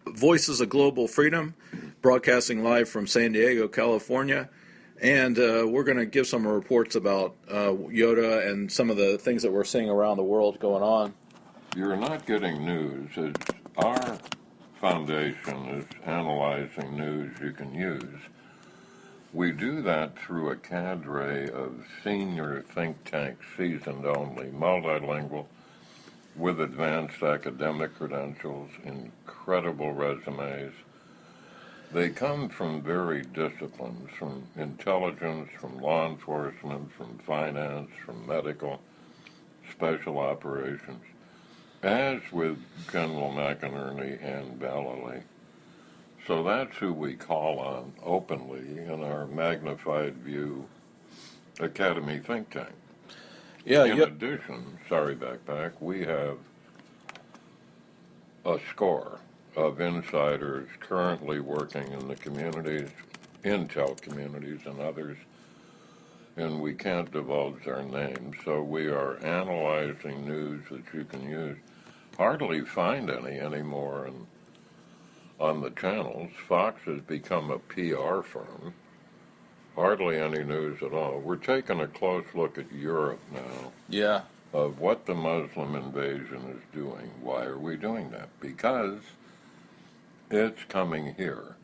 Voices of Global Freedom, broadcasting live from San Diego, California. And we're going to give some reports about Yoda and some of the things that we're seeing around the world going on. You're not getting news. Our foundation is analyzing news you can use. We do that through a cadre of senior think tank, seasoned only, multilingual, with advanced academic credentials, incredible resumes. They come from varied disciplines, from intelligence, from law enforcement, from finance, from medical, special operations, as with General McInerney and Vallely. So that's who we call on openly in our magnified view Academy think tank. In addition, Backpack, we have a score of insiders currently working in the communities, intel communities and others, and we can't divulge their names, so we are analyzing news that you can use. Hardly find any anymore on the channels. Fox has become a PR firm. Hardly any news at all. We're taking a close look at Europe now. Yeah. Of what the Muslim invasion is doing. Why are we doing that? Because it's coming here.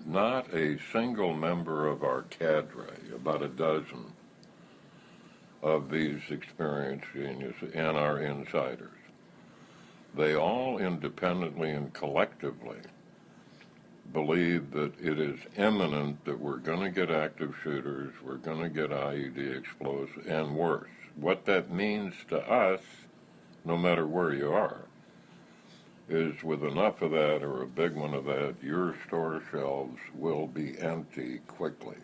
Not a single member of our cadre, about a dozen of these experienced geniuses and our insiders, they all independently and collectively believe that it is imminent that we're going to get active shooters, we're going to get IED explosives, and worse. What that means to us, no matter where you are, is with enough of that or a big one of that, your store shelves will be empty quickly.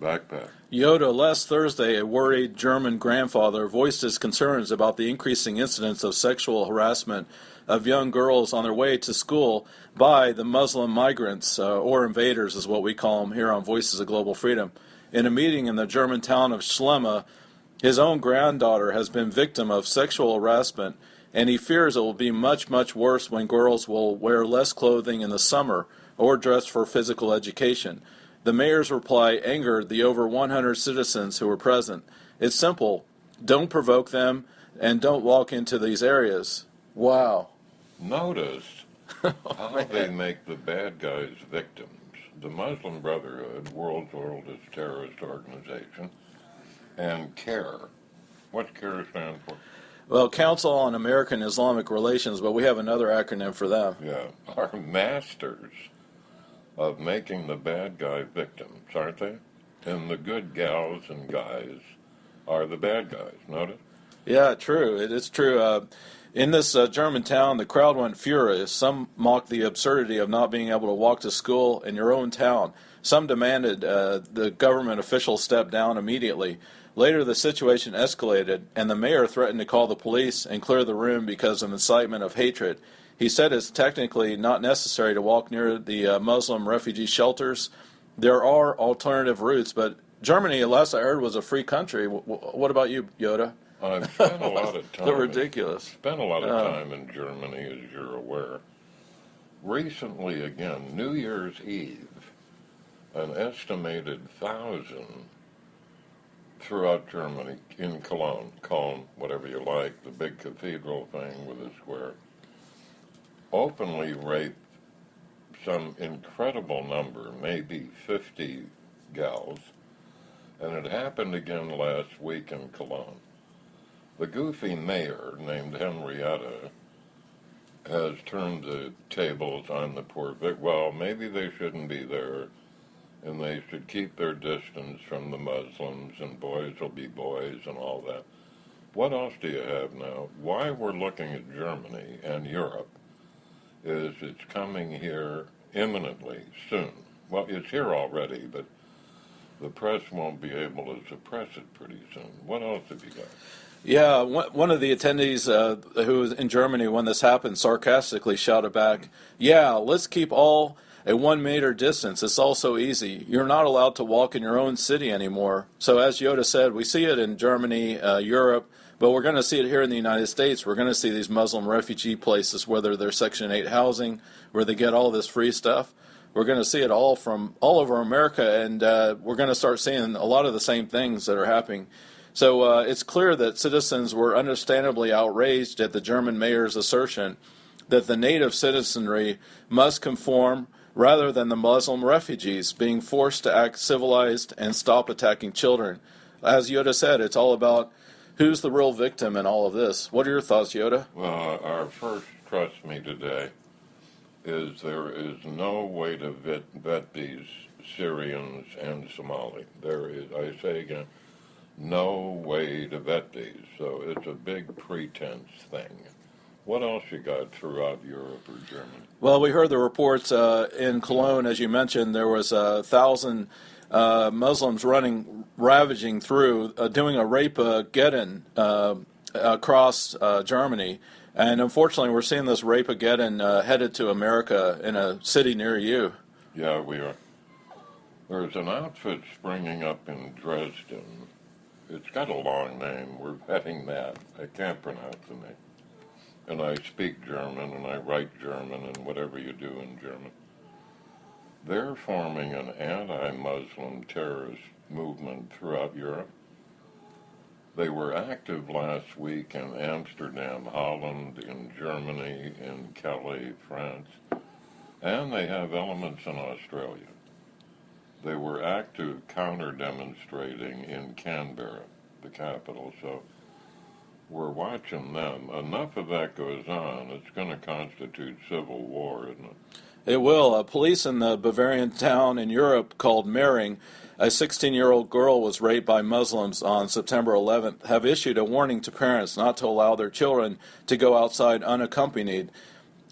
Backpack. Yoda, last Thursday, a worried German grandfather voiced his concerns about the increasing incidence of sexual harassment of young girls on their way to school by the Muslim migrants, or invaders is what we call them here on Voices of Global Freedom. In a meeting in the German town of Schlemme, his own granddaughter has been victim of sexual harassment, and he fears it will be much, much worse when girls will wear less clothing in the summer or dress for physical education. The mayor's reply angered the over 100 citizens who were present. It's simple. Don't provoke them and don't walk into these areas. Wow. Notice how they make the bad guys victims. The Muslim Brotherhood, world's oldest terrorist organization, and CARE. What's CARE stand for? Well, Council on American Islamic Relations, but we have another acronym for them. Yeah, are masters of making the bad guy victims, aren't they? And the good gals and guys are the bad guys, notice? Yeah, true. It is true. In this German town, the crowd went furious. Some mocked the absurdity of not being able to walk to school in your own town. Some demanded the government officials step down immediately. Later, the situation escalated, and the mayor threatened to call the police and clear the room because of incitement of hatred. He said it's technically not necessary to walk near the Muslim refugee shelters. There are alternative routes, but Germany, last I heard, was a free country. What about you, Yoda? I've spent a lot of time. They're ridiculous. Spent a lot of time in Germany, as you're aware. Recently, again, New Year's Eve, an estimated 1,000 throughout Germany, in Cologne, whatever you like, the big cathedral thing with the square, openly raped some incredible number, maybe 50 gals, and it happened again last week in Cologne. The goofy mayor, named Henrietta, has turned the tables on the poor well, maybe they shouldn't be there, and they should keep their distance from the Muslims, and boys will be boys and all that. What else do you have now? Why we're looking at Germany and Europe is it's coming here imminently, soon. Well, it's here already, but the press won't be able to suppress it pretty soon. What else have you got? Yeah, one of the attendees who was in Germany when this happened sarcastically shouted back, "Yeah, let's keep all a 1 meter distance. It's all so easy. You're not allowed to walk in your own city anymore." So as Yoda said, we see it in Germany, Europe. But we're going to see it here in the United States. We're going to see these Muslim refugee places, whether they're Section 8 housing, where they get all this free stuff. We're going to see it all from all over America, and we're going to start seeing a lot of the same things that are happening. So it's clear that citizens were understandably outraged at the German mayor's assertion that the native citizenry must conform rather than the Muslim refugees being forced to act civilized and stop attacking children. As Yoda said, it's all about who's the real victim in all of this. What are your thoughts, Yoda? Well, our first trust me today is there is no way to vet these Syrians and Somali. There is, I say again, no way to vet these. So it's a big pretense thing. What else you got throughout Europe or Germany? Well, we heard the reports in Cologne, as you mentioned, there was 1,000 Muslims ravaging through, doing a Rape-Geddon across Germany. And unfortunately, we're seeing this Rape-Geddon headed to America in a city near you. Yeah, we are. There's an outfit springing up in Dresden. It's got a long name. We're vetting that. I can't pronounce the name. And I speak German, and I write German, and whatever you do in German. They're forming an anti-Muslim terrorist movement throughout Europe. They were active last week in Amsterdam, Holland, in Germany, in Calais, France, and they have elements in Australia. They were active counter-demonstrating in Canberra, the capital, so we're watching them. Enough of that goes on, it's going to constitute civil war, isn't it? It will. Police in the Bavarian town in Europe called Mering, a 16-year-old girl was raped by Muslims on September 11th, have issued a warning to parents not to allow their children to go outside unaccompanied.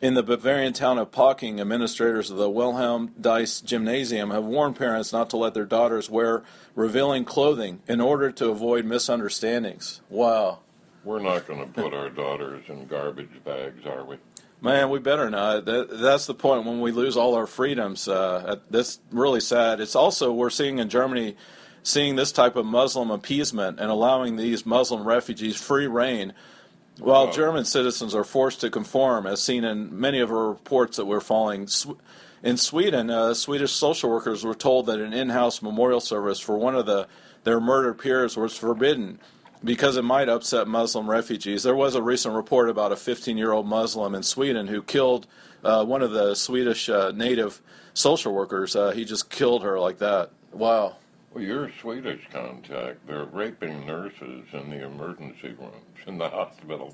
In the Bavarian town of Pocking, administrators of the Wilhelm Dice Gymnasium have warned parents not to let their daughters wear revealing clothing in order to avoid misunderstandings. Wow. We're not going to put our daughters in garbage bags, are we? Man, we better not. That's the point when we lose all our freedoms. That's really sad. It's also, we're seeing in Germany, seeing this type of Muslim appeasement and allowing these Muslim refugees free reign, while German citizens are forced to conform, as seen in many of our reports that we're following. In Sweden, Swedish social workers were told that an in-house memorial service for one of their murdered peers was forbidden because it might upset Muslim refugees. There was a recent report about a 15-year-old Muslim in Sweden who killed one of the Swedish native social workers. He just killed her like that. Wow. Well, your Swedish contact, they're raping nurses in the emergency rooms in the hospital.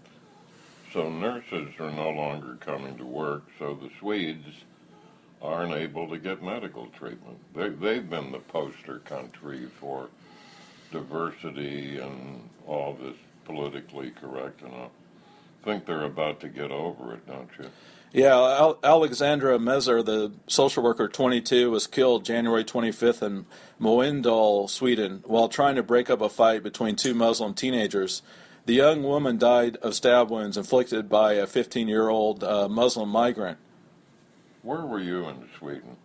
So nurses are no longer coming to work, so the Swedes aren't able to get medical treatment. They've been the poster country for diversity and all this politically correct, and I think they're about to get over it, don't you? Yeah, Alexandra Mezer, the social worker, 22, was killed January 25th in Mölndal, Sweden, while trying to break up a fight between two Muslim teenagers. The young woman died of stab wounds inflicted by a 15-year-old Muslim migrant. Where were you in Sweden?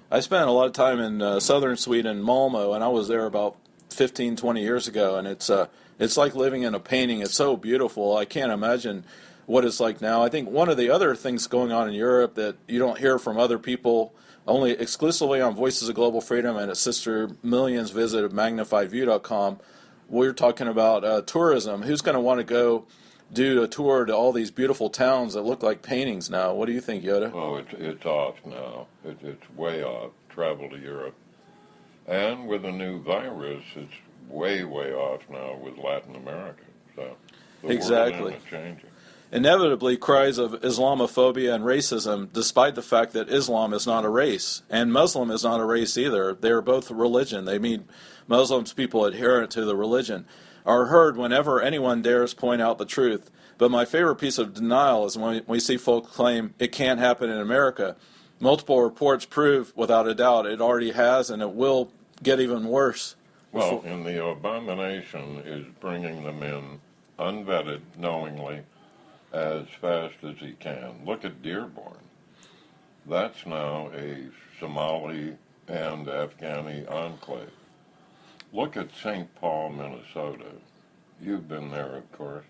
I spent a lot of time in southern Sweden, Malmö, and I was there about 15, 20 years ago, and it's like living in a painting. It's so beautiful. I can't imagine what it's like now. I think one of the other things going on in Europe that you don't hear from other people, only exclusively on Voices of Global Freedom and its sister millions visit magnifiedview.com, we're talking about tourism. Who's going to want to go do a tour to all these beautiful towns that look like paintings now? What do you think, Yoda? Oh, it's off now. It's way off. Travel to Europe. And with a new virus, it's way, way off now with Latin America. So the Exactly. world is changing. Inevitably, cries of Islamophobia and racism, despite the fact that Islam is not a race, and Muslim is not a race either. They are both religion. They mean Muslims, people adherent to the religion, are heard whenever anyone dares point out the truth. But my favorite piece of denial is when we see folks claim it can't happen in America. Multiple reports prove, without a doubt, it already has, and it will get even worse. Well, and the abomination is bringing them in unvetted, knowingly, as fast as he can. Look at Dearborn. That's now a Somali and Afghani enclave. Look at St. Paul, Minnesota. You've been there, of course.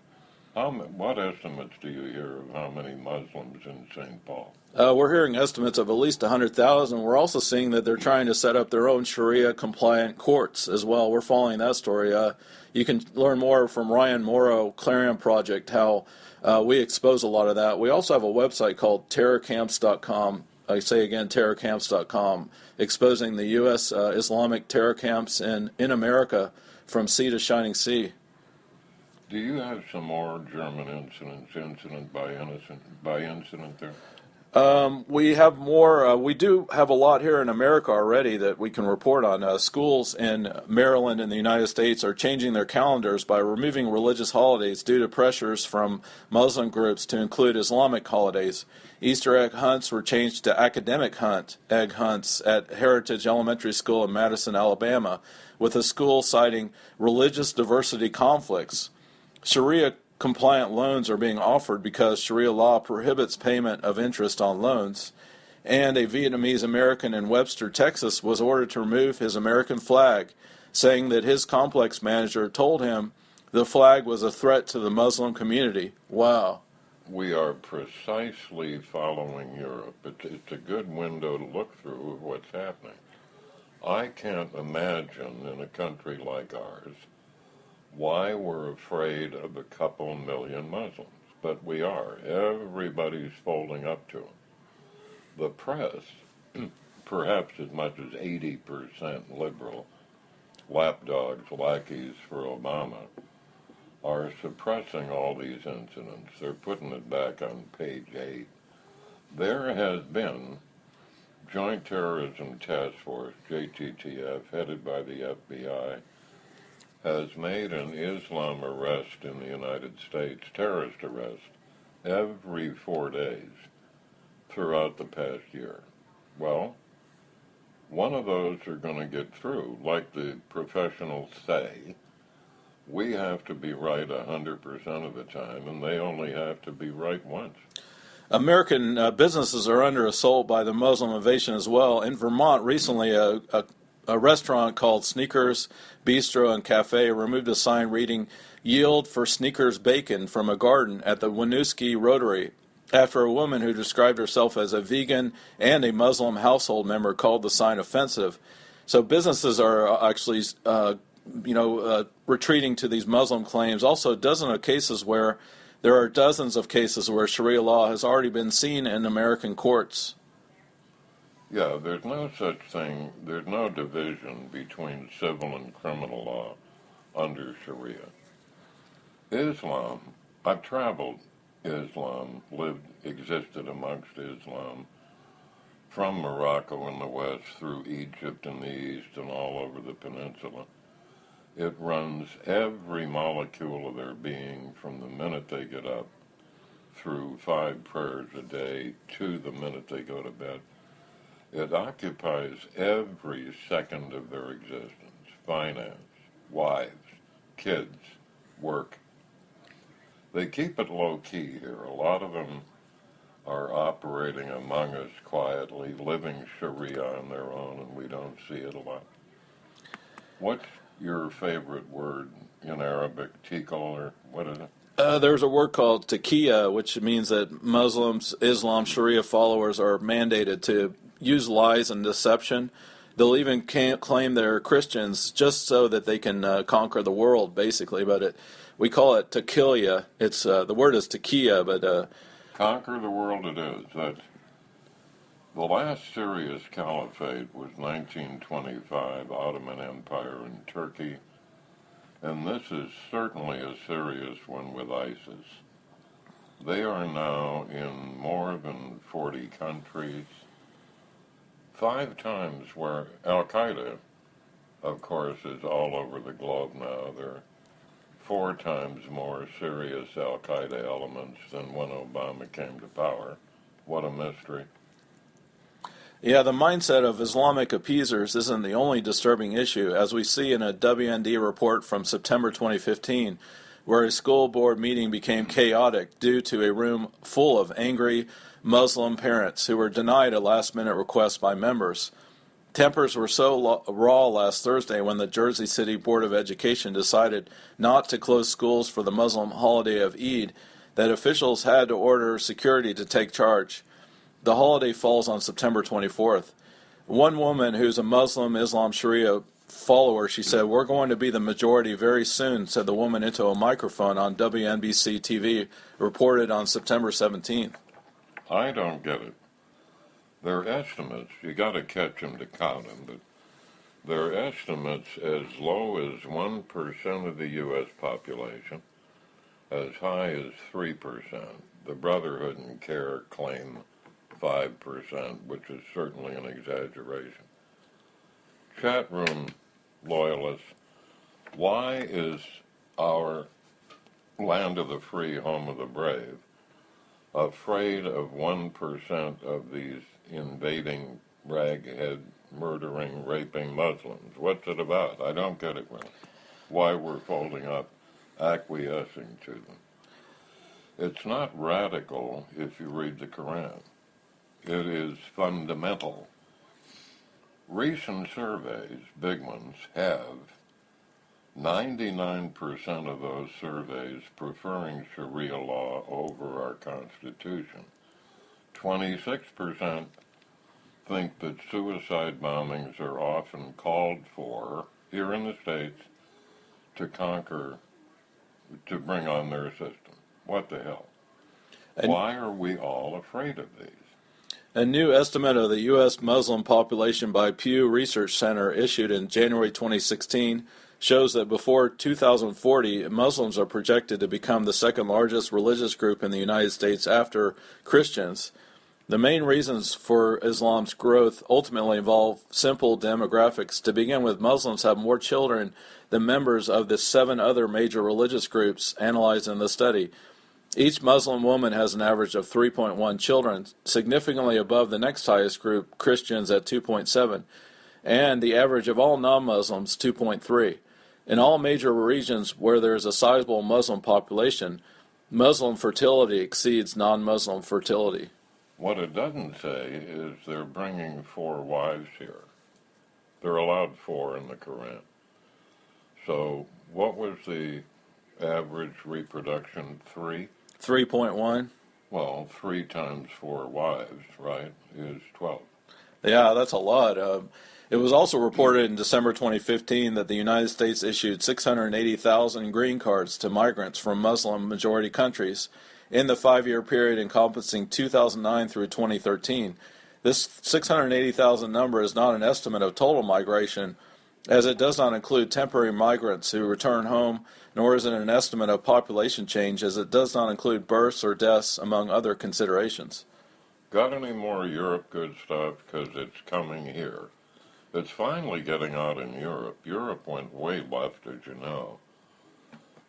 What estimates do you hear of how many Muslims in St. Paul? We're hearing estimates of at least 100,000. We're also seeing that they're trying to set up their own Sharia-compliant courts as well. We're following that story. You can learn more from Ryan Morrow, Clarion Project, how we expose a lot of that. We also have a website called terrorcamps.com. I say again, terrorcamps.com, exposing the U.S. Islamic terror camps in America from sea to shining sea. Do you have some more German incident by incident there? We have more. We do have a lot here in America already that we can report on. Schools in Maryland and the United States are changing their calendars by removing religious holidays due to pressures from Muslim groups to include Islamic holidays. Easter egg hunts were changed to academic egg hunts at Heritage Elementary School in Madison, Alabama, with the school citing religious diversity conflicts. Sharia-compliant loans are being offered because Sharia law prohibits payment of interest on loans, and a Vietnamese American in Webster, Texas, was ordered to remove his American flag, saying that his complex manager told him the flag was a threat to the Muslim community. Wow. We are precisely following Europe. It's a good window to look through of what's happening. I can't imagine in a country like ours why we're afraid of a couple million Muslims, but we are. Everybody's folding up to them. The press, perhaps as much as 80% liberal, lapdogs, lackeys for Obama, are suppressing all these incidents. They're putting it back on page 8. There has been Joint Terrorism Task Force, JTTF, headed by the FBI, has made an Islam arrest in the United States, terrorist arrest, every 4 days throughout the past year. Well, one of those are going to get through. Like the professionals say, we have to be right 100% of the time, and they only have to be right once. American businesses are under assault by the Muslim invasion as well. In Vermont, recently, a restaurant called Sneakers Bistro and Cafe removed a sign reading, "Yield for Sneakers Bacon" from a garden at the Winooski Rotary after a woman who described herself as a vegan and a Muslim household member called the sign offensive. So businesses are actually, retreating to these Muslim claims. Also, there are dozens of cases where Sharia law has already been seen in American courts. Yeah, there's no such thing, there's no division between civil and criminal law under Sharia. Islam, I've traveled Islam, existed amongst Islam, from Morocco in the west through Egypt in the east and all over the peninsula. It runs every molecule of their being from the minute they get up through 5 prayers a day to the minute they go to bed. It occupies every second of their existence: finance, wives, kids, work. They keep it low-key here. A lot of them are operating among us quietly, living Sharia on their own, and we don't see it a lot. What's your favorite word in Arabic? Tikal, or what is it? There's a word called taqiyya, which means that Muslims, Islam, Sharia followers are mandated to use lies and deception. They'll even claim they're Christians just so that they can conquer the world, basically. But we call it taqiyya. It's the word is taqiyya, but conquer the world it is. That the last serious caliphate was 1925, Ottoman Empire in Turkey, and this is certainly a serious one with ISIS. They are now in more than 40 countries. 5 times where Al-Qaeda, of course, is all over the globe now. There are 4 times more serious Al-Qaeda elements than when Obama came to power. What a mystery. yeah, the mindset of Islamic appeasers isn't the only disturbing issue, as we see in a WND report from September 2015, where a school board meeting became chaotic due to a room full of angry Muslim parents who were denied a last-minute request by members. Tempers were so raw last Thursday when the Jersey City Board of Education decided not to close schools for the Muslim holiday of Eid that officials had to order security to take charge. The holiday falls on September 24th. One woman who's a Muslim Islam Sharia follower, she said, "We're going to be the majority very soon," said the woman into a microphone on WNBC TV, reported on September 17th. I don't get it. Their estimates, you got to catch them to count them, but their estimates as low as 1% of the U.S. population, as high as 3%. The Brotherhood and CARE claim 5%, which is certainly an exaggeration. Chat room loyalists, why is our land of the free, home of the brave, afraid of 1% of these invading, raghead, murdering, raping Muslims? What's it about? I don't get it, really. Why we're folding up, acquiescing to them. It's not radical if you read the Quran. It is fundamental. Recent surveys, big ones, have 99% of those surveys preferring Sharia law over our Constitution. 26% think that suicide bombings are often called for, here in the States, to bring on their system. What the hell? Why are we all afraid of these? A new estimate of the U.S. Muslim population by Pew Research Center issued in January 2016 shows that before 2040, Muslims are projected to become the second largest religious group in the United States after Christians. The main reasons for Islam's growth ultimately involve simple demographics. To begin with, Muslims have more children than members of the 7 other major religious groups analyzed in the study. Each Muslim woman has an average of 3.1 children, significantly above the next highest group, Christians, at 2.7, and the average of all non-Muslims, 2.3. In all major regions where there is a sizable Muslim population, Muslim fertility exceeds non-Muslim fertility. What it doesn't say is they're bringing 4 wives here. They're allowed 4 in the Quran. So what was the average reproduction? 3? 3.1. Well, 3 times 4 wives, right, is 12. Yeah, that's a lot. It was also reported in December 2015 that the United States issued 680,000 green cards to migrants from Muslim-majority countries in the 5-year period encompassing 2009 through 2013. This 680,000 number is not an estimate of total migration, as it does not include temporary migrants who return home, nor is it an estimate of population change, as it does not include births or deaths, among other considerations. Got any more Europe good stuff? Because it's coming here. It's finally getting out in Europe. Europe went way left, as you know.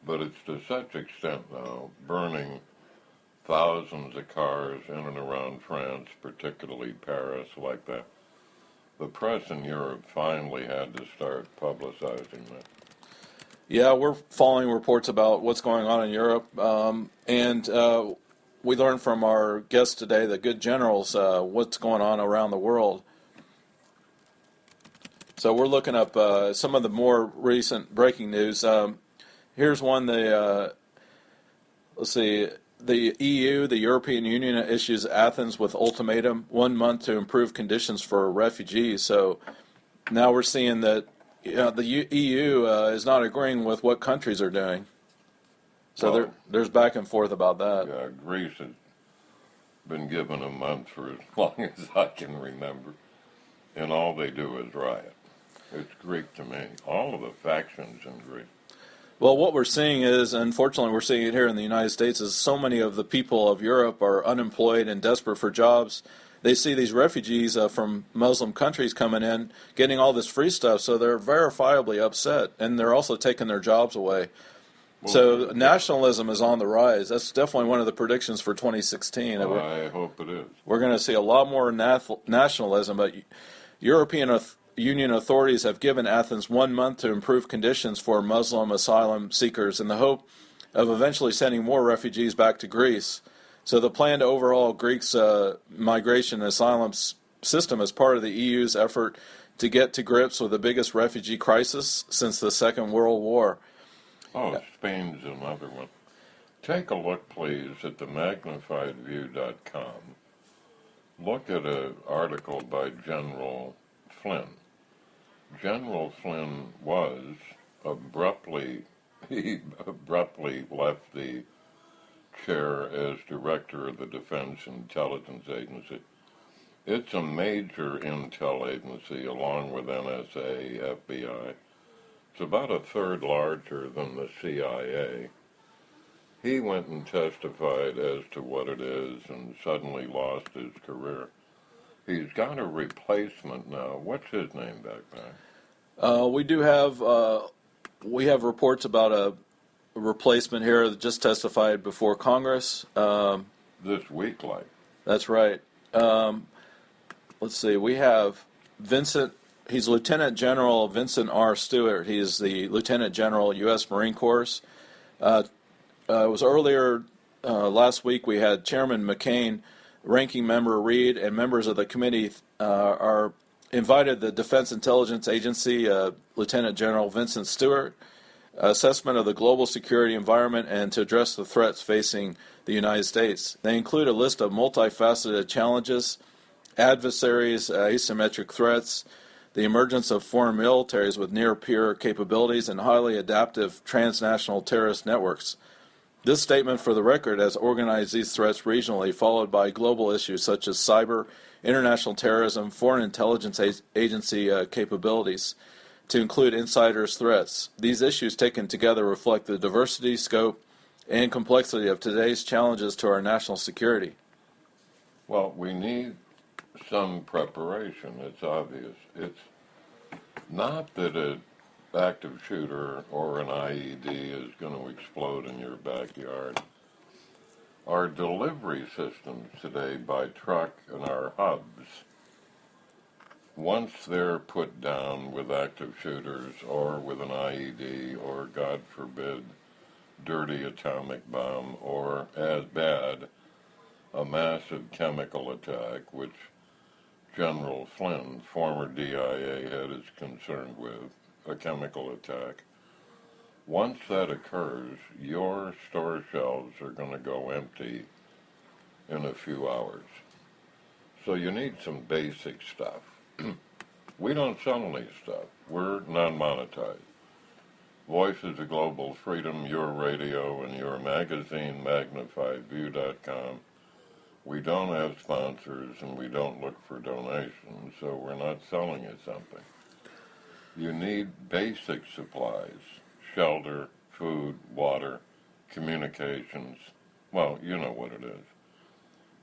But it's to such extent now, burning thousands of cars in and around France, particularly Paris, like that. The press in Europe finally had to start publicizing that. Yeah, we're following reports about what's going on in Europe, and we learned from our guest today, the good generals, what's going on around the world. So we're looking up some of the more recent breaking news. Here's one. Let's see. The EU, the European Union, issues Athens with ultimatum, 1 month to improve conditions for refugees. So now we're seeing that the EU is not agreeing with what countries are doing. So there's back and forth about that. Yeah, Greece has been given a month for as long as I can remember, and all they do is riot. It's Greek to me. All of the factions in Greece. Well, what we're seeing is, unfortunately we're seeing it here in the United States, is so many of the people of Europe are unemployed and desperate for jobs. They see these refugees from Muslim countries coming in, getting all this free stuff, so they're verifiably upset, and they're also taking their jobs away. Well, so nationalism is on the rise. That's definitely one of the predictions for 2016. I hope it is. We're going to see a lot more nationalism, but European Union authorities have given Athens 1 month to improve conditions for Muslim asylum seekers in the hope of eventually sending more refugees back to Greece. So the planned overall Greeks migration and asylum system is part of the EU's effort to get to grips with the biggest refugee crisis since the Second World War. Oh, Spain's another one. Take a look, please, at the magnifiedview.com. Look at an article by General Flynn. General Flynn he abruptly left the chair as director of the Defense Intelligence Agency. It's a major intel agency along with NSA, FBI. It's about a third larger than the CIA. He went and testified as to what it is and suddenly lost his career. He's got a replacement now. What's his name back there? We have reports about a replacement here that just testified before Congress. This week, like. That's right. Let's see. We have Vincent. He's Lieutenant General Vincent R. Stewart. He's the Lieutenant General, U.S. Marine Corps. It was earlier last week we had Chairman McCain, Ranking Member Reid, and members of the committee are invited the Defense Intelligence Agency, Lieutenant General Vincent Stewart, assessment of the global security environment and to address the threats facing the United States. They include a list of multifaceted challenges, adversaries, asymmetric threats, the emergence of foreign militaries with near-peer capabilities, and highly adaptive transnational terrorist networks. This statement, for the record, has organized these threats regionally, followed by global issues such as cyber, international terrorism, foreign intelligence agency capabilities, to include insiders' threats. These issues taken together reflect the diversity, scope, and complexity of today's challenges to our national security. Well, we need some preparation, it's obvious. It's not that an active shooter or an IED is going to explode in your backyard. Our delivery systems today by truck and our hubs, once they're put down with active shooters or with an IED or, God forbid, dirty atomic bomb or, as bad, a massive chemical attack, which General Flynn, former DIA head, is concerned with, a chemical attack. Once that occurs, your store shelves are going to go empty in a few hours. So you need some basic stuff. We don't sell any stuff. We're non-monetized. Voices of Global Freedom, your radio, and your magazine, magnifiedview.com. We don't have sponsors and we don't look for donations, so we're not selling you something. You need basic supplies, shelter, food, water, communications. Well, you know what it is.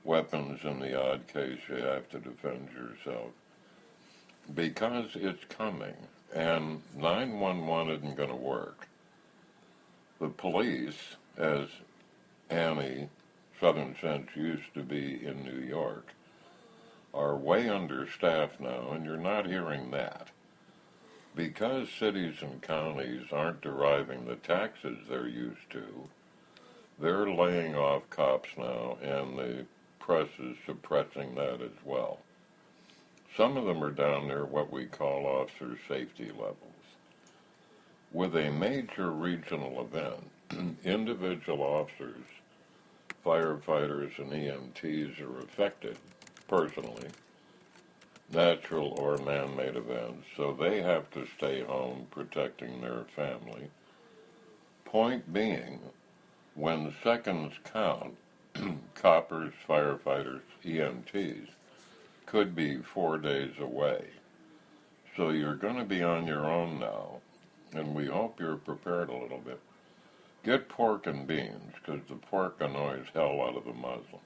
Weapons in the odd case you have to defend yourself. Because it's coming, and 911 isn't going to work. The police, as Annie Southern Sense used to be in New York, are way understaffed now, and you're not hearing that. Because cities and counties aren't deriving the taxes they're used to, they're laying off cops now, and the press is suppressing that as well. Some of them are down there what we call officer safety levels. With a major regional event, individual officers, firefighters, and EMTs are affected personally, natural or man-made events, so they have to stay home protecting their family. Point being, when seconds count, coppers, firefighters, EMTs could be 4 days away. So you're going to be on your own now, and we hope you're prepared a little bit. Get pork and beans, because the pork annoys hell out of the Muslim.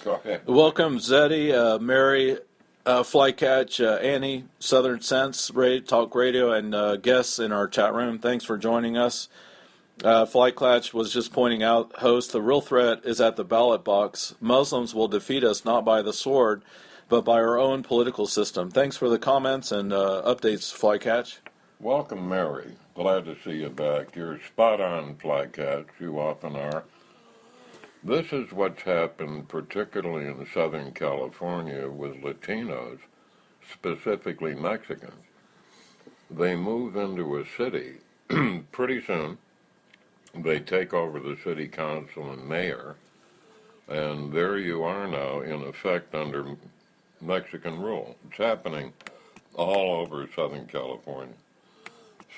Go ahead. Welcome, Zeddy, Mary, Flycatch, Annie, Southern Sense, Talk Radio, and guests in our chat room. Thanks for joining us. Flycatch was just pointing out, host, the real threat is at the ballot box. Muslims will defeat us not by the sword, but by our own political system. Thanks for the comments and updates, Flycatch. Welcome, Mary. Glad to see you back. You're spot on, Flycatch. You often are. This is what's happened, particularly in Southern California, with Latinos specifically Mexicans. They move into a city pretty soon. They take over the city council and mayor, and there you are now, in effect, under Mexican rule. It's happening all over Southern California.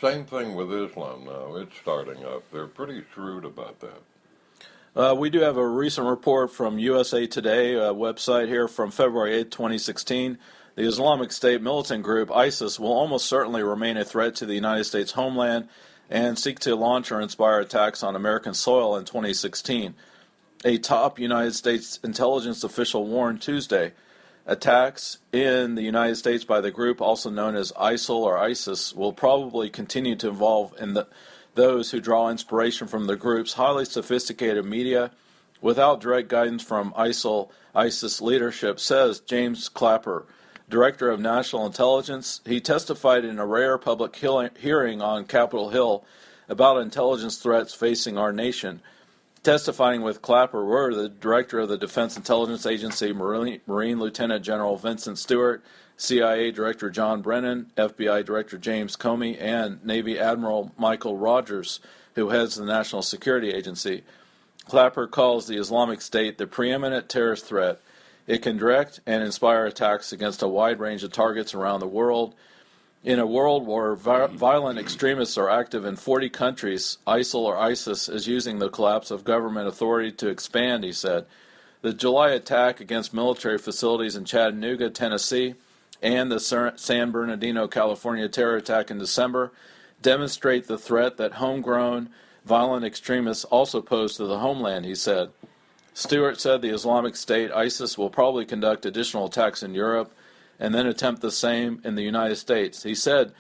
Same thing with Islam now. It's starting up. They're pretty shrewd about that. We do have a recent report from USA Today, a website here from February 8, 2016. The Islamic State militant group, ISIS, will almost certainly remain a threat to the United States homeland and seek to launch or inspire attacks on American soil in 2016. A top United States intelligence official warned Tuesday attacks in the United States by the group, also known as ISIL or ISIS, will probably continue to involve those who draw inspiration from the group's highly sophisticated media without direct guidance from ISIS leadership, says James Clapper, Director of National Intelligence. He testified in a rare public hearing on Capitol Hill about intelligence threats facing our nation. Testifying with Clapper were the Director of the Defense Intelligence Agency, Marine Lieutenant General Vincent Stewart, CIA Director John Brennan, FBI Director James Comey, and Navy Admiral Michael Rogers, who heads the National Security Agency. Clapper calls the Islamic State the preeminent terrorist threat. It can direct and inspire attacks against a wide range of targets around the world. In a world where violent extremists are active in 40 countries, ISIL or ISIS is using the collapse of government authority to expand, he said. The July attack against military facilities in Chattanooga, Tennessee, and the San Bernardino, California terror attack in December demonstrate the threat that homegrown violent extremists also pose to the homeland, he said. Stewart said the Islamic State, ISIS, will probably conduct additional attacks in Europe and then attempt the same in the United States. He said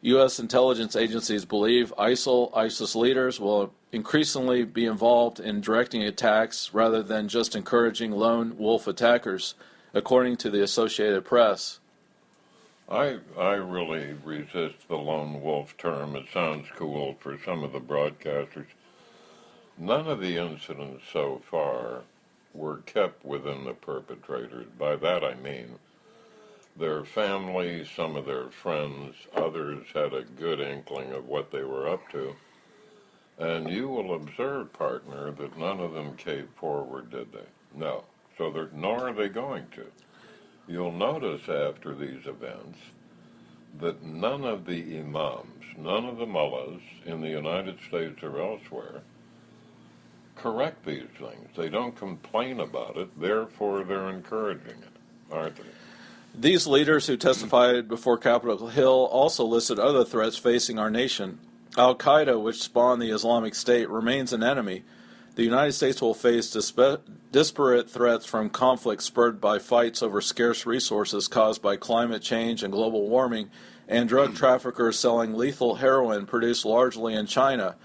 U.S. intelligence agencies believe ISIS leaders will increasingly be involved in directing attacks rather than just encouraging lone wolf attackers, according to the Associated Press. I really resist the lone wolf term. It sounds cool for some of the broadcasters. None of the incidents so far were kept within the perpetrators. By that I mean their families, some of their friends, others had a good inkling of what they were up to. And you will observe, partner, that none of them came forward, did they? No. Nor are they going to. You'll notice after these events that none of the imams, none of the mullahs in the United States or elsewhere correct these things. They don't complain about it, therefore they're encouraging it, aren't they? These leaders who testified before Capitol Hill also listed other threats facing our nation. Al-Qaeda, which spawned the Islamic State, remains an enemy. The United States will face disparate threats from conflicts spurred by fights over scarce resources caused by climate change and global warming, and drug traffickers selling lethal heroin produced largely in China.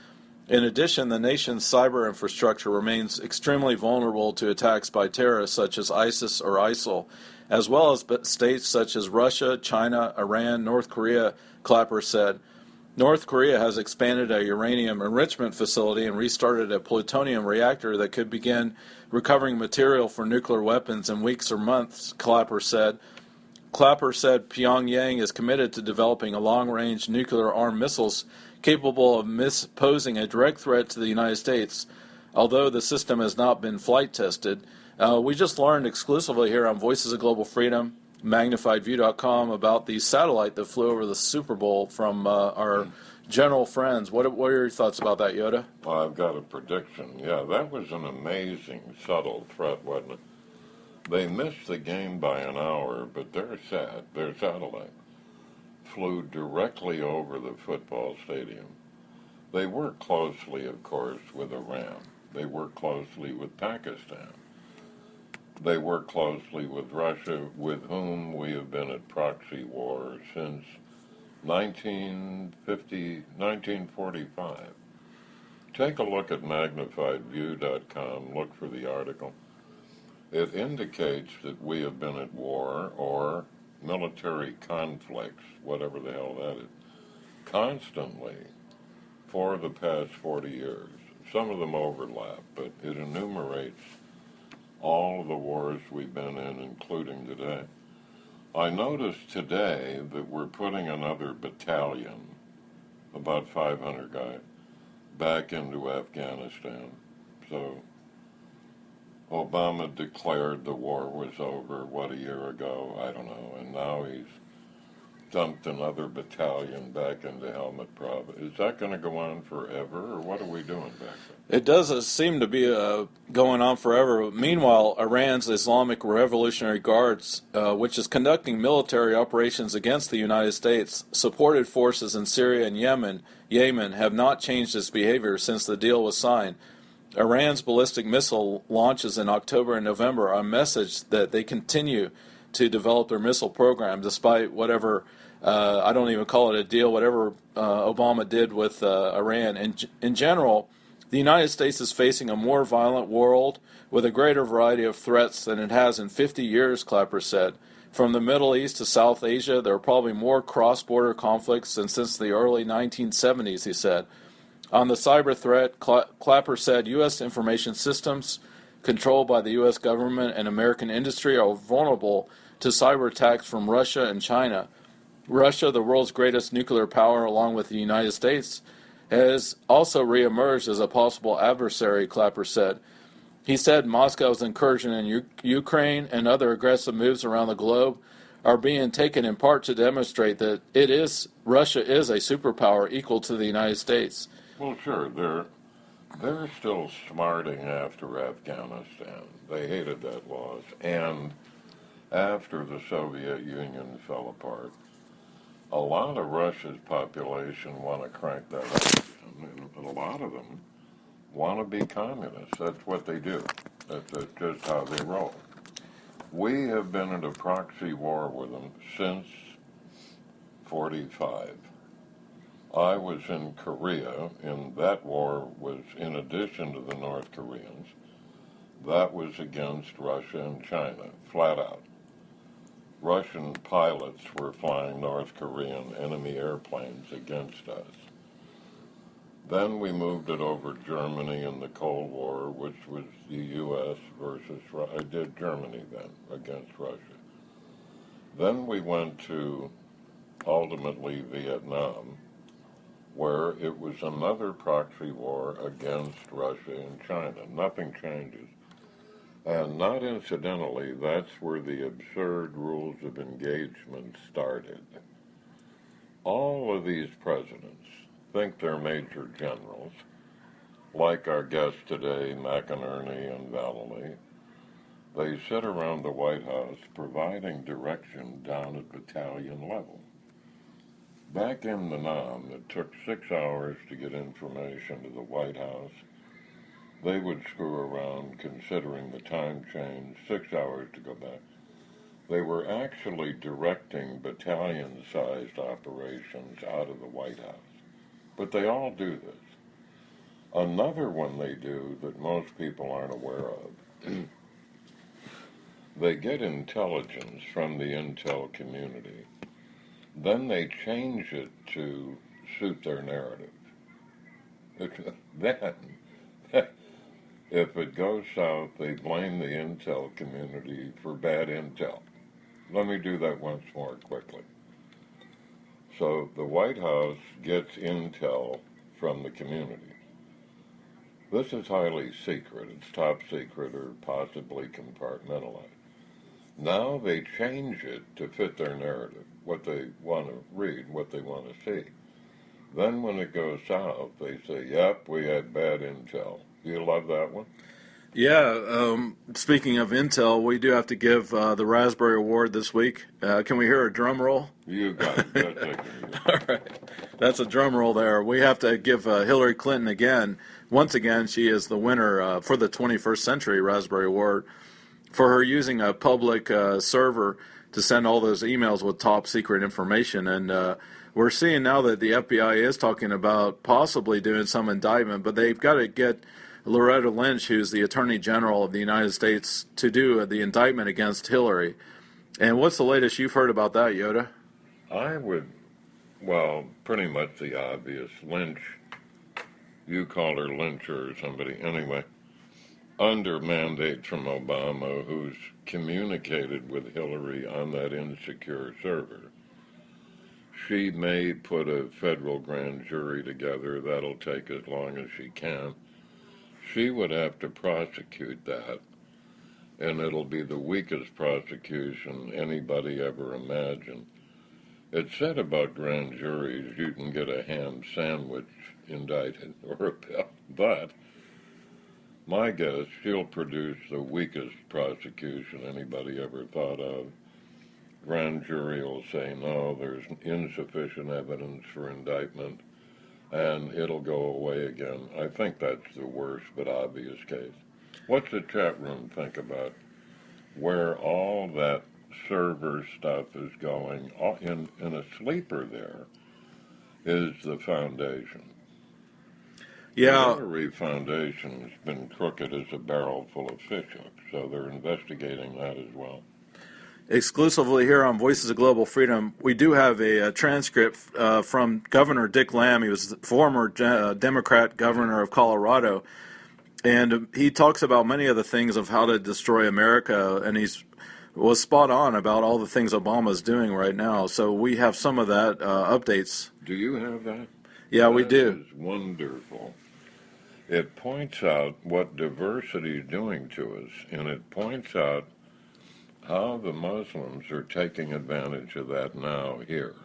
In addition, the nation's cyber infrastructure remains extremely vulnerable to attacks by terrorists such as ISIS or ISIL, as well as states such as Russia, China, Iran, North Korea, Clapper said. North Korea has expanded a uranium enrichment facility and restarted a plutonium reactor that could begin recovering material for nuclear weapons in weeks or months, Clapper said. Clapper said Pyongyang is committed to developing a long-range nuclear-armed missiles capable of posing a direct threat to the United States, although the system has not been flight tested. We just learned exclusively here on Voices of Global Freedom, MagnifiedView.com, about the satellite that flew over the Super Bowl from our general friends. What are your thoughts about that, Yoda? Well, I've got a prediction. Yeah, that was an amazing, subtle threat, wasn't it? They missed the game by an hour, but their satellite flew directly over the football stadium. They work closely, of course, with Iran. They work closely with Pakistan. They work closely with Russia, with whom we have been at proxy war since 1945. Take a look at MagnifiedView.com, look for the article. It indicates that we have been at war or military conflicts, whatever the hell that is, constantly for the past 40 years. Some of them overlap, but it enumerates all of the wars we've been in, including today. I noticed today that we're putting another battalion, about 500 guys, back into Afghanistan. So Obama declared the war was over, a year ago? I don't know. And now he's dumped another battalion back into Helmand Province. Is that going to go on forever, or what are we doing back there? It does seem to be going on forever. Meanwhile, Iran's Islamic Revolutionary Guards, which is conducting military operations against the United States, supported forces in Syria and Yemen have not changed its behavior since the deal was signed. Iran's ballistic missile launches in October and November are a message that they continue to develop their missile program despite whatever, I don't even call it a deal, whatever Obama did with Iran. In general, the United States is facing a more violent world with a greater variety of threats than it has in 50 years, Clapper said. From the Middle East to South Asia, there are probably more cross-border conflicts than since the early 1970s, he said. On the cyber threat, Clapper said U.S. information systems controlled by the U.S. government and American industry are vulnerable to cyber attacks from Russia and China. Russia, the world's greatest nuclear power along with the United States, has also reemerged as a possible adversary, Clapper said. He said Moscow's incursion in Ukraine and other aggressive moves around the globe are being taken in part to demonstrate that Russia is a superpower equal to the United States. Well, sure, they're still smarting after Afghanistan. They hated that loss, and after the Soviet Union fell apart, a lot of Russia's population want to crank that up, and a lot of them want to be communists. That's what they do. That's just how they roll. We have been in a proxy war with them since 1945. I was in Korea, and that war was in addition to the North Koreans. That was against Russia and China, flat out. Russian pilots were flying North Korean enemy airplanes against us. Then we moved it over Germany in the Cold War, which was the U.S. versus Russia. I did Germany then against Russia. Then we went to ultimately Vietnam, where it was another proxy war against Russia and China. Nothing changes. And not incidentally, that's where the absurd rules of engagement started. All of these presidents think they're major generals, like our guests today, McInerney and Vallely. They sit around the White House providing direction down at battalion level. Back in the Nam, it took 6 hours to get information to the White House. They would screw around considering the time change, 6 hours to go back. They were actually directing battalion-sized operations out of the White House. But they all do this. Another one they do that most people aren't aware of, they get intelligence from the intel community. Then they change it to suit their narrative. Then, if it goes south, they blame the intel community for bad intel. Let me do that once more quickly. So the White House gets intel from the community. This is highly secret. It's top secret or possibly compartmentalized. Now they change it to fit their narrative, what they want to read, what they want to see. Then when it goes south, they say, yep, we had bad intel. Do you love that one? Yeah, speaking of intel, we do have to give the Raspberry Award this week. Can we hear a drum roll? You got it. That's it. All right. That's a drum roll there. We have to give Hillary Clinton again. Once again, she is the winner for the 21st Century Raspberry Award for her using a public server to send all those emails with top secret information. And we're seeing now that the FBI is talking about possibly doing some indictment, but they've got to get Loretta Lynch, who's the Attorney General of the United States, to do the indictment against Hillary. And what's the latest you've heard about that, Yoda? Pretty much the obvious. Lynch, you called her Lyncher or somebody. Anyway, under mandate from Obama, who's communicated with Hillary on that insecure server. She may put a federal grand jury together. That'll take as long as she can. She would have to prosecute that, and it'll be the weakest prosecution anybody ever imagined. It's said about grand juries you can get a ham sandwich indicted or a pill, but my guess, she'll produce the weakest prosecution anybody ever thought of. Grand jury will say, no, there's insufficient evidence for indictment, and it'll go away again. I think that's the worst but obvious case. What's the chat room think about where all that server stuff is going? In a sleeper there is the foundation. Yeah. The Hillary Foundation has been crooked as a barrel full of fishhooks, so they're investigating that as well. Exclusively here on Voices of Global Freedom, we do have a transcript from Governor Dick Lamm. He was the former Democrat governor of Colorado, and he talks about many of the things of how to destroy America, and was spot on about all the things Obama's doing right now. So we have some of that updates. Do you have that? Yeah, we That do. is wonderful. It points out what diversity is doing to us, and it points out how the Muslims are taking advantage of that now here,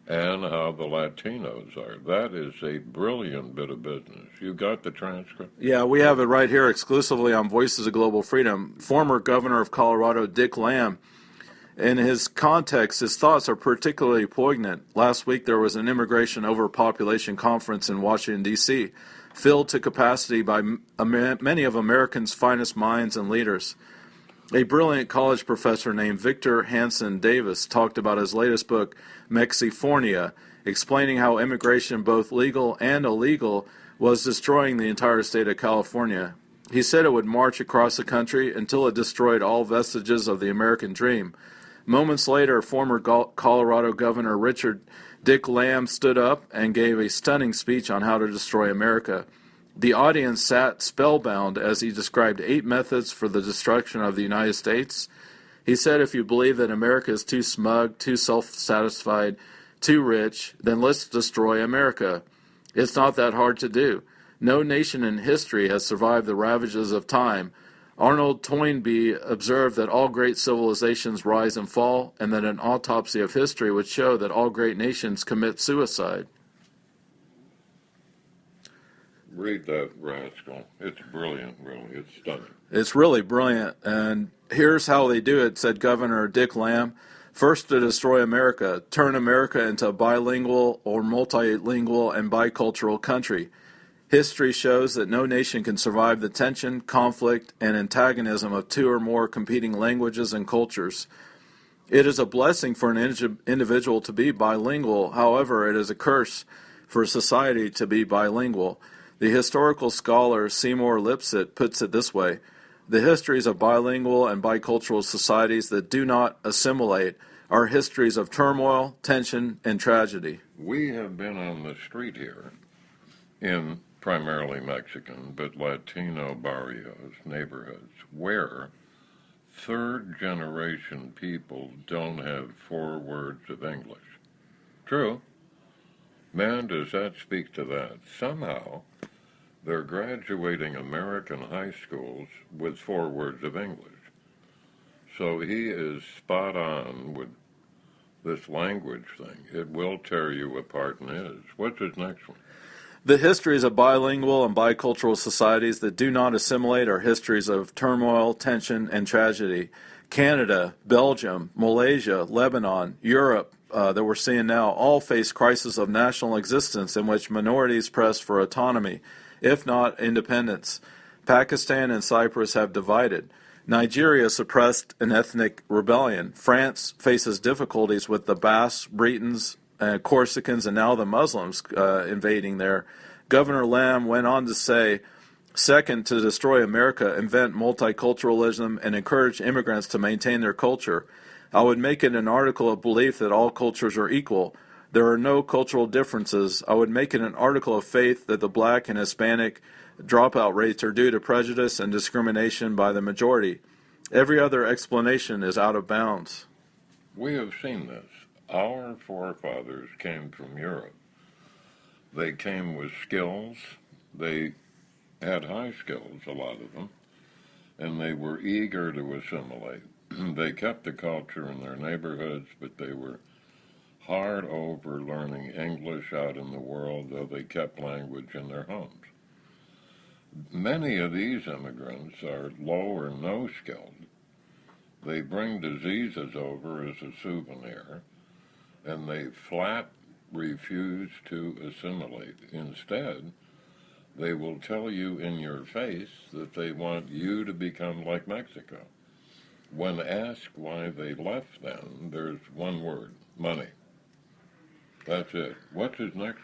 and how the Latinos are. That is a brilliant bit of business. You got the transcript? Yeah, we have it right here exclusively on Voices of Global Freedom. Former Governor of Colorado, Dick Lamm, in his context, his thoughts are particularly poignant. Last week there was an immigration overpopulation conference in Washington, D.C., filled to capacity by many of America's finest minds and leaders. A brilliant college professor named Victor Hanson Davis talked about his latest book, Mexifornia, explaining how immigration, both legal and illegal, was destroying the entire state of California. He said it would march across the country until it destroyed all vestiges of the American dream. Moments later, former Colorado Governor Richard Dick Lamm stood up and gave a stunning speech on how to destroy America. The audience sat spellbound as he described 8 methods for the destruction of the United States. He said, if you believe that America is too smug, too self-satisfied, too rich, then let's destroy America. It's not that hard to do. No nation in history has survived the ravages of time. Arnold Toynbee observed that all great civilizations rise and fall, and that an autopsy of history would show that all great nations commit suicide. Read that, rascal. It's brilliant, really. It's stunning. It's really brilliant, and here's how they do it, said Governor Dick Lamm. First, to destroy America, turn America into a bilingual or multilingual and bicultural country. History shows that no nation can survive the tension, conflict, and antagonism of 2 or more competing languages and cultures. It is a blessing for an individual to be bilingual. However, it is a curse for society to be bilingual. The historical scholar Seymour Lipset puts it this way: the histories of bilingual and bicultural societies that do not assimilate are histories of turmoil, tension, and tragedy. We have been on the street here in primarily Mexican, but Latino barrios, neighborhoods, where third-generation people don't have 4 words of English. True. Man, does that speak to that? Somehow, they're graduating American high schools with 4 words of English. So he is spot on with this language thing. It will tear you apart and is. What's his next one? The histories of bilingual and bicultural societies that do not assimilate are histories of turmoil, tension, and tragedy. Canada, Belgium, Malaysia, Lebanon, Europe, that we're seeing now, all face crises of national existence in which minorities press for autonomy, if not independence. Pakistan and Cyprus have divided. Nigeria suppressed an ethnic rebellion. France faces difficulties with the Basques, Bretons, Corsicans, and now the Muslims invading there. Governor Lamm went on to say, second, to destroy America, invent multiculturalism and encourage immigrants to maintain their culture. I would make it an article of belief that all cultures are equal. There are no cultural differences. I would make it an article of faith that the black and Hispanic dropout rates are due to prejudice and discrimination by the majority. Every other explanation is out of bounds. We have seen this. Our forefathers came from Europe. They came with skills. They had high skills, a lot of them, and they were eager to assimilate. They kept the culture in their neighborhoods, but they were hard over learning English out in the world, though they kept language in their homes. Many of these immigrants are low or no skilled. They bring diseases over as a souvenir, and they flat refuse to assimilate. Instead, they will tell you in your face that they want you to become like Mexico. When asked why they left then, there's one word: money. That's it. What's his next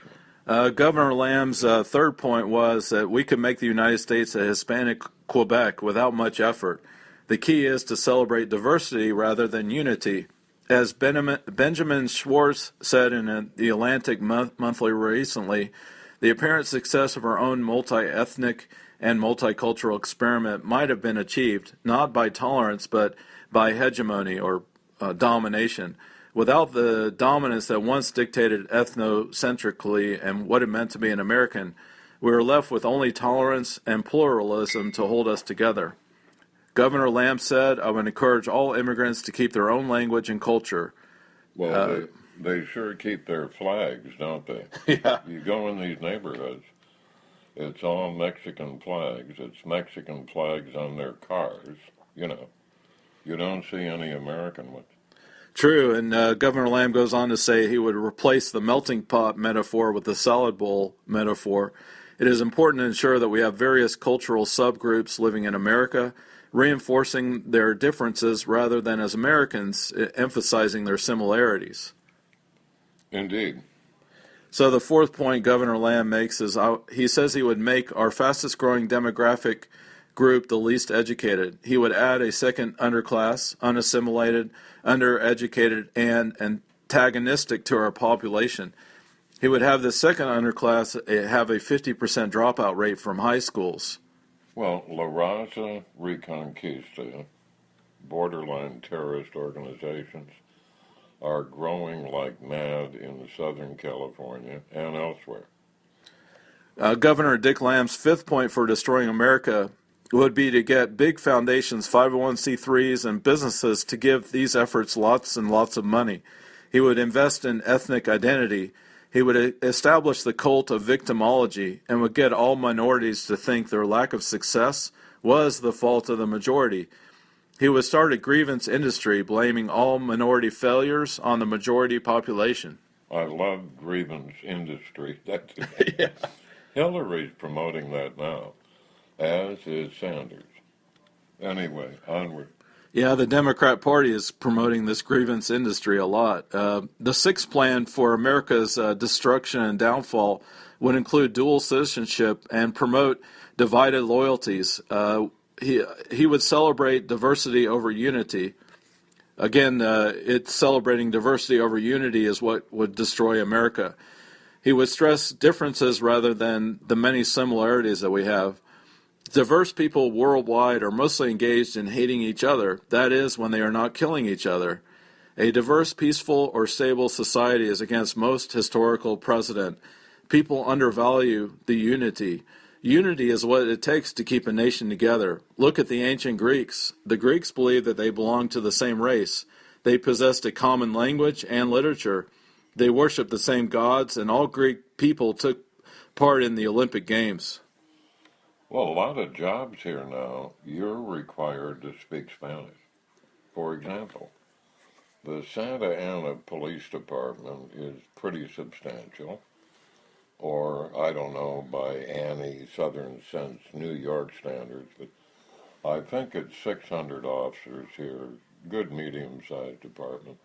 one? Governor Lamb's third point was that we could make the United States a Hispanic Quebec without much effort. The key is to celebrate diversity rather than unity. As Benjamin Schwartz said in the Atlantic Monthly recently, the apparent success of our own multi-ethnic and multicultural experiment might have been achieved not by tolerance but by hegemony or domination. Without the dominance that once dictated ethnocentrically and what it meant to be an American, we were left with only tolerance and pluralism to hold us together. Governor Lamb said, "I would encourage all immigrants to keep their own language and culture." Well, they sure keep their flags, don't they? Yeah. You go in these neighborhoods, it's all Mexican flags. It's Mexican flags on their cars, you know. You don't see any American ones. True, and Governor Lamb goes on to say he would replace the melting pot metaphor with the salad bowl metaphor. It is important to ensure that we have various cultural subgroups living in America, reinforcing their differences rather than as Americans emphasizing their similarities. Indeed. So the fourth point Governor Lamb makes is he says he would make our fastest growing demographic group the least educated. He would add a second underclass, unassimilated, undereducated, and antagonistic to our population. He would have the second underclass have a 50% dropout rate from high schools. Well, La Raza, Reconquista, borderline terrorist organizations are growing like mad in Southern California and elsewhere. Governor Dick Lamb's fifth point for destroying America would be to get big foundations, 501c3s, and businesses to give these efforts lots and lots of money. He would invest in ethnic identity. He would establish the cult of victimology and would get all minorities to think their lack of success was the fault of the majority. He would start a grievance industry, blaming all minority failures on the majority population. I love grievance industry. That's Yeah. Hillary's promoting that now, as is Sanders. Anyway, onward. Yeah, the Democrat Party is promoting this grievance industry a lot. The sixth plan for America's destruction and downfall would include dual citizenship and promote divided loyalties. He would celebrate diversity over unity. Again, it's celebrating diversity over unity is what would destroy America. He would stress differences rather than the many similarities that we have. Diverse people worldwide are mostly engaged in hating each other, that is, when they are not killing each other. A diverse, peaceful, or stable society is against most historical precedent. People undervalue the unity. Unity is what it takes to keep a nation together. Look at the ancient Greeks. The Greeks believed that they belonged to the same race. They possessed a common language and literature. They worshipped the same gods, and all Greek people took part in the Olympic Games. Well, a lot of jobs here now, you're required to speak Spanish. For example, the Santa Ana Police Department is pretty substantial, or I don't know by any Southern Sense New York standards, but I think it's 600 officers here, good medium-sized department.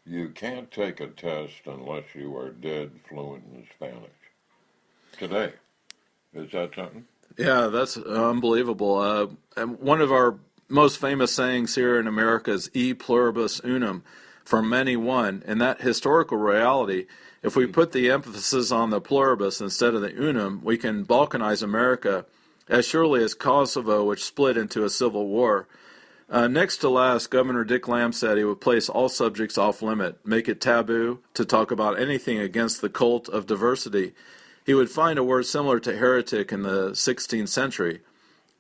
You can't take a test unless you are dead fluent in Spanish. Today. Is that something? Yeah, that's unbelievable. And one of our most famous sayings here in America is e pluribus unum, from many one. And that historical reality, if we put the emphasis on the pluribus instead of the unum, we can balkanize America as surely as Kosovo, which split into a civil war. Next to last, Governor Dick Lamb said he would place all subjects off limit, make it taboo to talk about anything against the cult of diversity. He would find a word similar to heretic in the 16th century.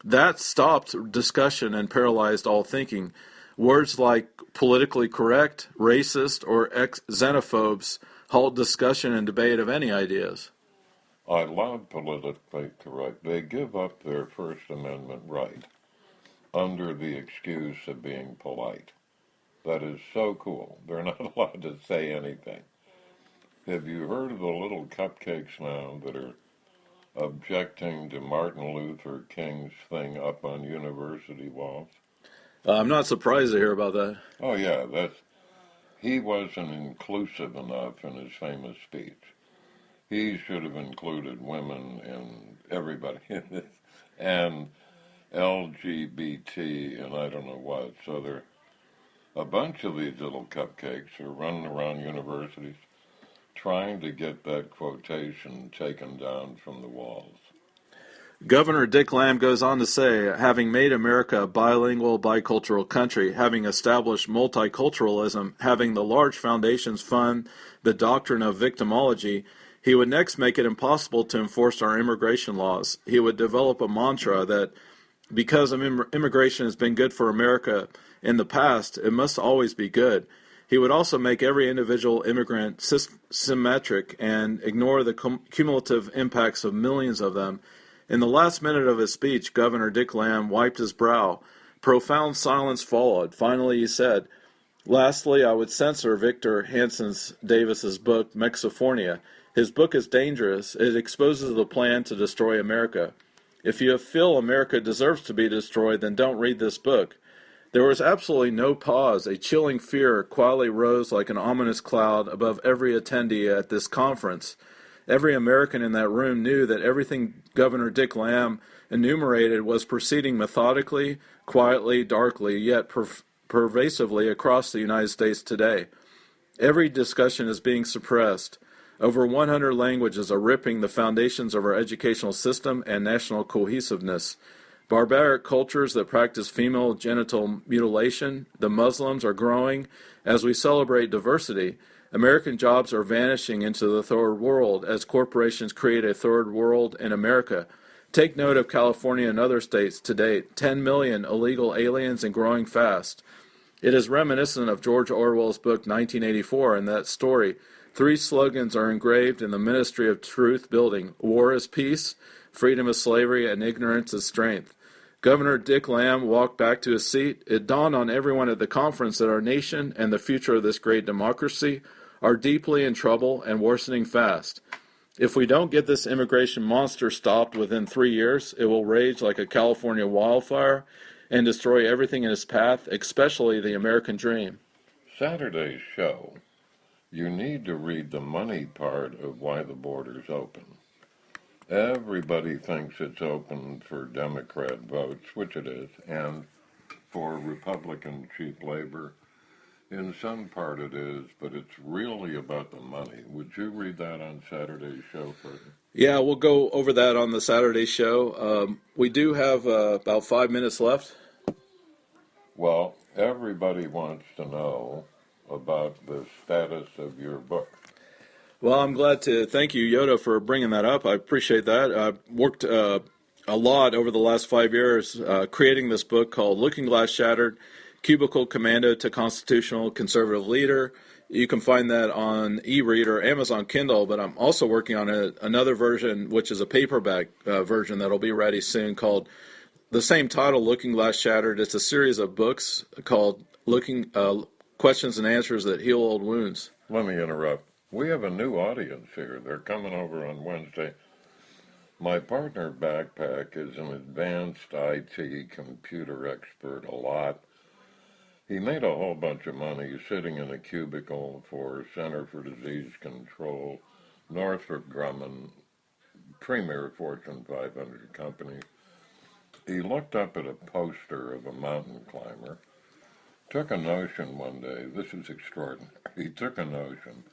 That stopped discussion and paralyzed all thinking. Words like politically correct, racist, or xenophobes halt discussion and debate of any ideas. I love politically correct. They give up their First Amendment right under the excuse of being polite. That is so cool. They're not allowed to say anything. Have you heard of the little cupcakes now that are objecting to Martin Luther King's thing up on university walls? I'm not surprised to hear about that. Oh yeah, he wasn't inclusive enough in his famous speech. He should have included women and everybody and LGBT and I don't know what. So there, a bunch of these little cupcakes are running around universities trying to get that quotation taken down from the walls. Governor Dick Lamb goes on to say, having made America a bilingual, bicultural country, having established multiculturalism, having the large foundations fund the doctrine of victimology, he would next make it impossible to enforce our immigration laws. He would develop a mantra that because immigration has been good for America in the past, it must always be good. He would also make every individual immigrant symmetric and ignore the cumulative impacts of millions of them. In the last minute of his speech, Governor Dick Lamb wiped his brow. Profound silence followed. Finally, he said, "Lastly, I would censor Victor Hanson Davis's book, Mexifornia. His book is dangerous. It exposes the plan to destroy America. If you feel America deserves to be destroyed, then don't read this book." There was absolutely no pause. A chilling fear quietly rose like an ominous cloud above every attendee at this conference. Every American in that room knew that everything Governor Dick Lamb enumerated was proceeding methodically, quietly, darkly, yet pervasively across the United States today. Every discussion is being suppressed. Over 100 languages are ripping the foundations of our educational system and national cohesiveness. Barbaric cultures that practice female genital mutilation, the Muslims, are growing as we celebrate diversity. American jobs are vanishing into the third world as corporations create a third world in America. Take note of California and other states to date. 10 million illegal aliens and growing fast. It is reminiscent of George Orwell's book 1984 in that story. 3 slogans are engraved in the Ministry of Truth building. War is peace, freedom is slavery, and ignorance is strength. Governor Dick Lamb walked back to his seat. It dawned on everyone at the conference that our nation and the future of this great democracy are deeply in trouble and worsening fast. If we don't get this immigration monster stopped within 3 years, it will rage like a California wildfire and destroy everything in its path, especially the American dream. Saturday's show, you need to read the money part of why the border's open. Everybody thinks it's open for Democrat votes, which it is, and for Republican cheap labor. In some part it is, but it's really about the money. Would you read that on Saturday's show, Freddy? Yeah, we'll go over that on the Saturday show. We do have about 5 minutes left. Well, everybody wants to know about the status of your book. Well, I'm glad to thank you, Yoda, for bringing that up. I appreciate that. I've worked a lot over the last 5 years creating this book called Looking Glass Shattered, Cubicle Commando to Constitutional Conservative Leader. You can find that on e-reader, Amazon Kindle, but I'm also working on another version, which is a paperback version that'll be ready soon called the same title, Looking Glass Shattered. It's a series of books called Looking Questions and Answers That Heal Old Wounds. Let me interrupt. We have a new audience here. They're coming over on Wednesday. My partner, Backpack, is an advanced IT computer expert a lot. He made a whole bunch of money sitting in a cubicle for Center for Disease Control, Northrop Grumman, premier Fortune 500 company. He looked up at a poster of a mountain climber, took a notion one day. This is extraordinary. He took a notion,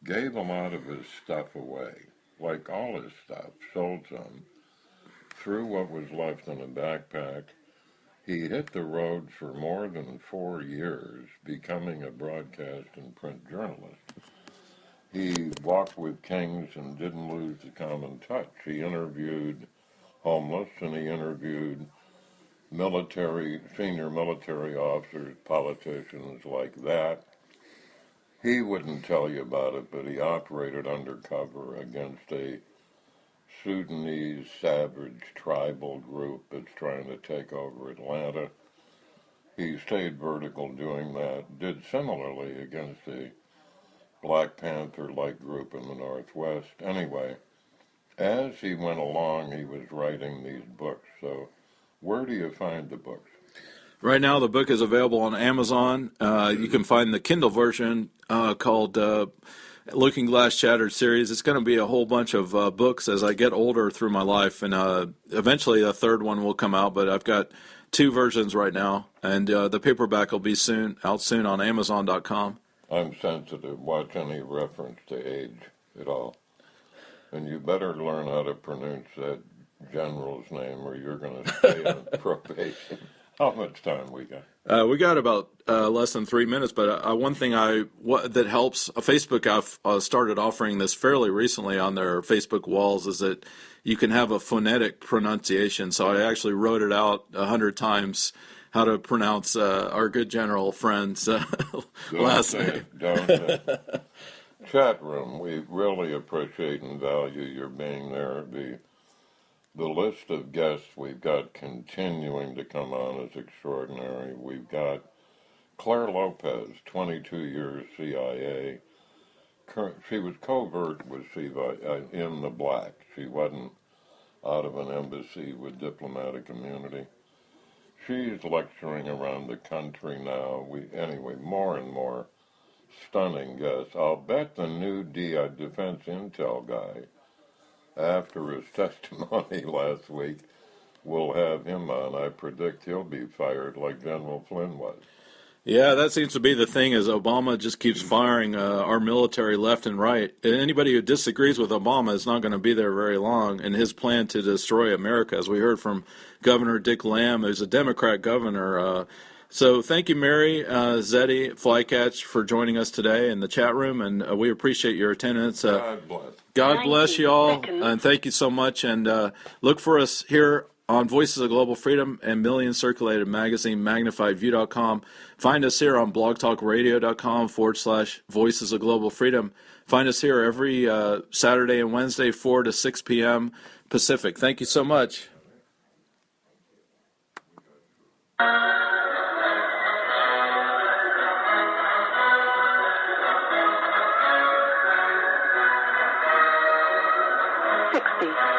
gave a lot of his stuff away, like all his stuff, sold some, threw what was left in a backpack. He hit the road for more than 4 years, becoming a broadcast and print journalist. He walked with kings and didn't lose the common touch. He interviewed homeless and he interviewed senior military officers, politicians like that. He wouldn't tell you about it, but he operated undercover against a Sudanese savage tribal group that's trying to take over Atlanta. He stayed vertical doing that, did similarly against the Black Panther-like group in the Northwest. Anyway, as he went along, he was writing these books. So where do you find the books? Right now, the book is available on Amazon. You can find the Kindle version called Looking Glass Shattered series. It's going to be a whole bunch of books as I get older through my life, and eventually a third one will come out, but I've got 2 versions right now, and the paperback will be out soon on Amazon.com. I'm sensitive. Watch any reference to age at all. And you better learn how to pronounce that general's name or you're going to stay on probation. How much time we got? We got about less than 3 minutes, but one thing that helps, Facebook I've started offering this fairly recently on their Facebook walls, is that you can have a phonetic pronunciation. So I actually wrote it out 100 times how to pronounce our good general friend's last name. Don't. Chat room, we really appreciate and value your being there. The list of guests we've got continuing to come on is extraordinary. We've got Claire Lopez, 22 years CIA. She was covert with CIA in the black. She wasn't out of an embassy with diplomatic immunity. She's lecturing around the country now. Anyway, more and more stunning guests. I'll bet the new Defense Intel guy, after his testimony last week, we'll have him on. I predict he'll be fired like General Flynn was. Yeah, that seems to be the thing, is Obama just keeps firing our military left and right. And anybody who disagrees with Obama is not going to be there very long in his plan to destroy America, as we heard from Governor Dick Lamb, who's a Democrat governor. So thank you, Mary, Zeddy, Flycatch, for joining us today in the chat room, and we appreciate your attendance. God bless. God bless you all, and thank you so much. And look for us here on Voices of Global Freedom and Millions Circulated Magazine, MagnifiedView.com. Find us here on blogtalkradio.com/Voices of Global Freedom. Find us here every Saturday and Wednesday, 4 to 6 p.m. Pacific. Thank you so much.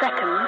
Seconds.